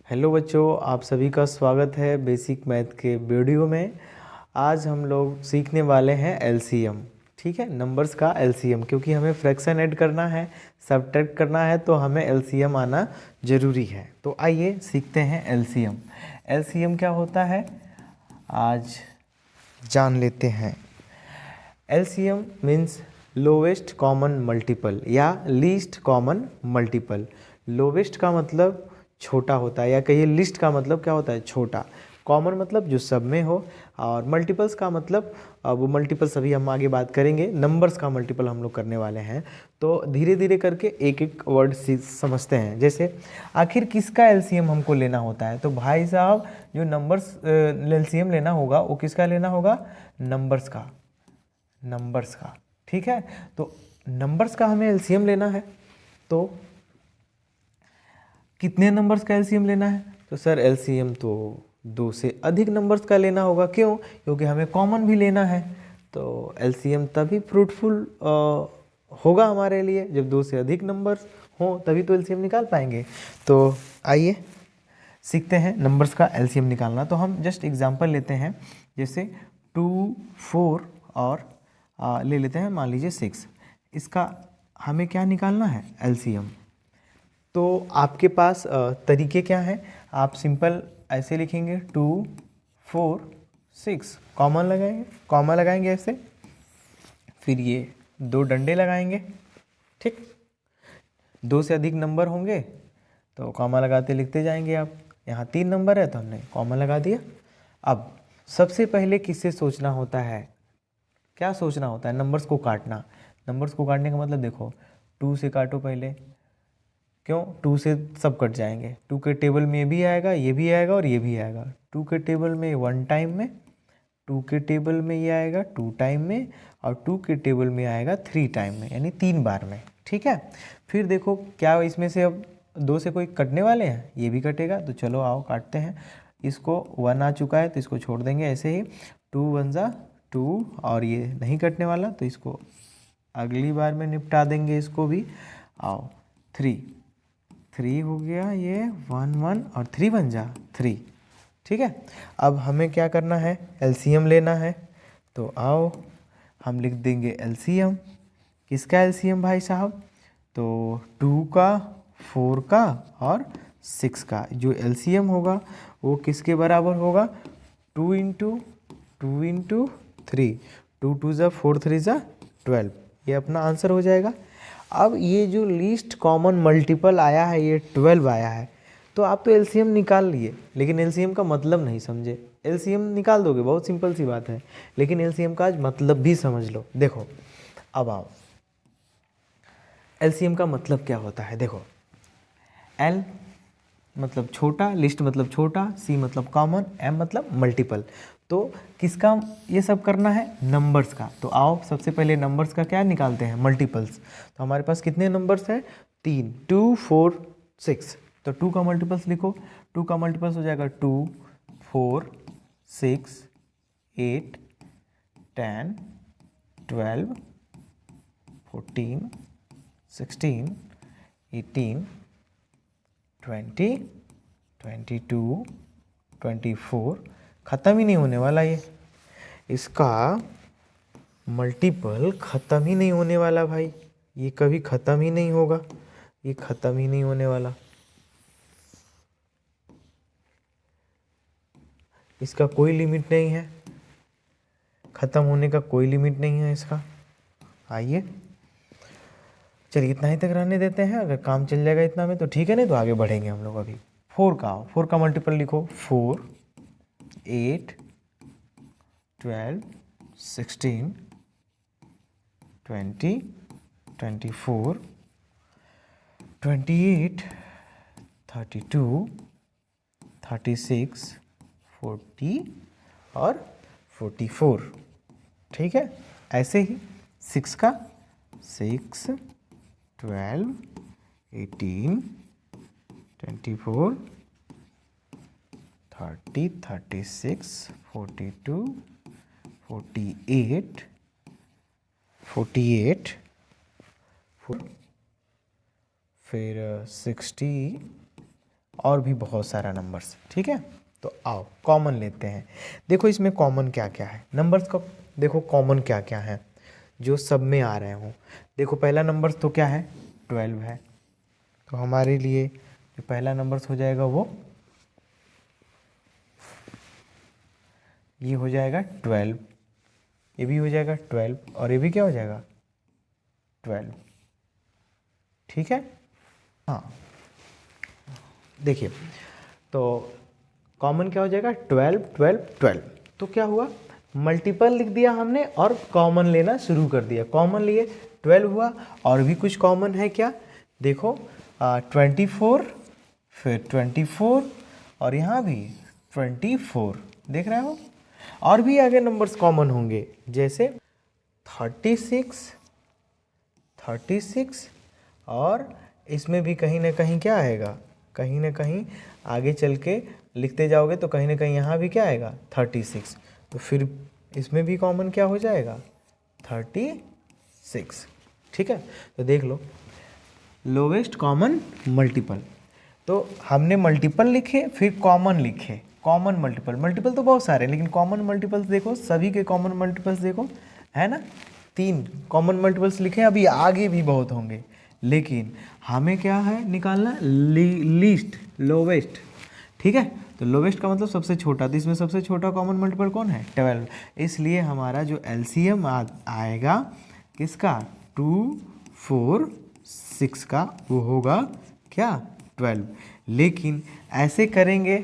Hello बच्चों, आप सभी का स्वागत है बेसिक मैथ के वीडियो में। आज हम लोग सीखने वाले हैं एलसीएम। ठीक है, नंबर्स का एलसीएम, क्योंकि हमें फ्रैक्शन ऐड करना है, सब्ट्रैक्ट करना है, तो हमें एलसीएम आना ज़रूरी है। तो आइए सीखते हैं एलसीएम। एलसीएम क्या होता है आज जान लेते हैं। LCM means lowest common multiple या लीस्ट कॉमन मल्टीपल। लोवेस्ट का मतलब छोटा होता है, या कहिए लिस्ट का मतलब क्या होता है, छोटा। कॉमन मतलब जो सब में हो, और मल्टीपल्स का मतलब वो मल्टीपल्स अभी हम आगे बात करेंगे। नंबर्स का मल्टीपल हम लोग करने वाले हैं। तो धीरे धीरे करके एक एक वर्ड समझते हैं। जैसे आखिर किसका एलसीएम हमको लेना होता है, तो भाई साहब जो नंबर्स एलसीएम लेना होगा वो किसका लेना होगा, नंबर्स का। नंबर्स का, ठीक है। तो नंबर्स का हमें एलसीएम लेना है, तो कितने नंबर्स का एलसीएम लेना है, तो सर एलसीएम तो 2 से अधिक नंबर्स का लेना होगा। क्यों? क्योंकि हमें कॉमन भी लेना है। तो एलसीएम तभी फ्रूटफुल होगा हमारे लिए जब 2 से अधिक नंबर्स हों, तभी तो एलसीएम निकाल पाएंगे। तो आइए सीखते हैं नंबर्स का एलसीएम निकालना। तो हम जस्ट एग्जांपल लेते हैं, जैसे 2, 4 और ले लेते हैं मान लीजिए 6। इसका हमें क्या निकालना है, एलसीएम। तो आपके पास तरीके क्या हैं, आप सिंपल ऐसे लिखेंगे 2, 4, 6, कॉमन लगाएंगे, कॉमा लगाएंगे ऐसे, फिर ये 2 डंडे लगाएंगे। ठीक, 2 से अधिक नंबर होंगे तो कॉमा लगाते लिखते जाएंगे आप। यहाँ 3 नंबर है तो हमने कॉमा लगा दिया। अब सबसे पहले किससे सोचना होता है, क्या सोचना होता है, नंबर्स को काटना। नंबर्स को काटने का मतलब देखो, 2 से काटो पहले। क्यों? 2 से सब कट जाएंगे। 2 के टेबल में ये भी आएगा, ये भी आएगा और ये भी आएगा। 2 के टेबल में 1 टाइम में, 2 के टेबल में ये आएगा 2 टाइम में, और 2 के टेबल में आएगा 3 टाइम में, यानी 3 बार में। ठीक है। फिर देखो क्या इसमें से अब 2 से कोई कटने वाले हैं, ये भी कटेगा। तो चलो आओ काटते हैं। इसको 1 आ चुका है तो इसको छोड़ देंगे ऐसे ही। 2 1 जा 2, और ये नहीं कटने वाला तो इसको अगली बार में निपटा देंगे इसको भी। आओ 3 हो गया, ये 1 1 और 3 1 जा 3। ठीक है। अब हमें क्या करना है, एलसीएम लेना है। तो आओ हम लिख देंगे एलसीएम। किसका एलसीएम भाई साहब, तो 2 का, 4 का और 6 का जो एलसीएम होगा वो किसके बराबर होगा, 2 इंटू 3। 2 2 ज़ा 4 3 ज़ा 12, ये अपना आंसर हो जाएगा। अब ये जो लीस्ट कॉमन मल्टीपल आया है, ये 12 आया है। तो आप तो एलसीएम निकाल लिए, लेकिन एलसीएम का मतलब नहीं समझे। एलसीएम निकाल दोगे, बहुत सिंपल सी बात है, लेकिन एलसीएम का आज मतलब भी समझ लो। देखो अब आओ, एलसीएम का मतलब क्या होता है, देखो एल मतलब छोटा, लिस्ट मतलब छोटा, सी मतलब कॉमन, एम मतलब मल्टीपल। तो किसका ये सब करना है, नंबर्स का। तो आओ सबसे पहले नंबर्स का क्या निकालते हैं, मल्टीपल्स। तो हमारे पास कितने नंबर्स हैं, 3, 2 4 6। तो 2 का मल्टीपल्स लिखो। 2 का मल्टीपल्स हो जाएगा 2 4 6 8 10 12 14 16 18 20 22 24। ख़त्म ही नहीं होने वाला ये, इसका मल्टीपल ख़त्म ही नहीं होने वाला भाई। ये कभी ख़त्म ही नहीं होगा, ये ख़त्म ही नहीं होने वाला। इसका कोई लिमिट नहीं है, ख़त्म होने का कोई लिमिट नहीं है इसका। आइए चलिए इतना ही तक रहने देते हैं, अगर काम चल जाएगा इतना में तो ठीक है, नहीं तो आगे बढ़ेंगे हम लोग। अभी 4 का मल्टीपल लिखो, 4 8 12 16 20 24 28 32 36 40 और 44। ठीक है। ऐसे ही 6 का, 6 12 18 24 30 36 42 48 48 फिर 60 और भी बहुत सारा नंबर्स, ठीक है। तो आओ कॉमन लेते हैं। देखो इसमें कॉमन क्या क्या है, नंबर्स का देखो कॉमन क्या क्या है जो सब में आ रहे हों। देखो पहला नंबर तो क्या है, 12 है। तो हमारे लिए जो पहला नंबर्स हो जाएगा वो ये हो जाएगा 12, ये भी हो जाएगा 12 और ये भी क्या हो जाएगा 12, ठीक है। हाँ देखिए तो कॉमन क्या हो जाएगा 12 12 12। तो क्या हुआ, मल्टीपल लिख दिया हमने और कॉमन लेना शुरू कर दिया। कॉमन लिए 12 हुआ, और भी कुछ कॉमन है क्या, देखो 24, फिर 24 और यहाँ भी 24, देख रहे हो। और भी आगे नंबर्स कॉमन होंगे जैसे 36 36, और इसमें भी कहीं ना कहीं क्या आएगा, कहीं ना कहीं आगे चल के लिखते जाओगे तो कहीं ना कहीं यहाँ भी क्या आएगा 36। तो फिर इसमें भी कॉमन क्या हो जाएगा 36, ठीक है। तो देख लो लोवेस्ट कॉमन मल्टीपल, तो हमने मल्टीपल लिखे फिर कॉमन लिखे, कॉमन मल्टीपल। मल्टीपल तो बहुत सारे हैं लेकिन कॉमन मल्टीपल्स देखो, सभी के कॉमन मल्टीपल्स देखो, है ना। 3 कॉमन मल्टीपल्स लिखे, अभी आगे भी बहुत होंगे लेकिन हमें क्या है निकालना, लीस्ट लोवेस्ट, ठीक है। तो लोवेस्ट का मतलब सबसे छोटा, तो इसमें सबसे छोटा कॉमन मल्टीपल कौन है 12, इसलिए हमारा जो एलसीएम आएगा किसका 2 4 6 का वो होगा क्या 12। लेकिन ऐसे करेंगे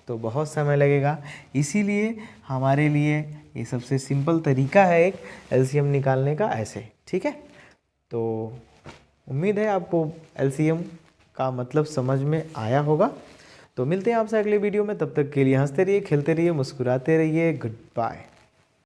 तो बहुत समय लगेगा, इसीलिए हमारे लिए ये सबसे सिंपल तरीका है एक एलसीएम निकालने का ऐसे, ठीक है। तो उम्मीद है आपको एलसीएम का मतलब समझ में आया होगा। तो मिलते हैं आपसे अगले वीडियो में, तब तक के लिए हंसते रहिए, खेलते रहिए, मुस्कुराते रहिए, गुड बाय।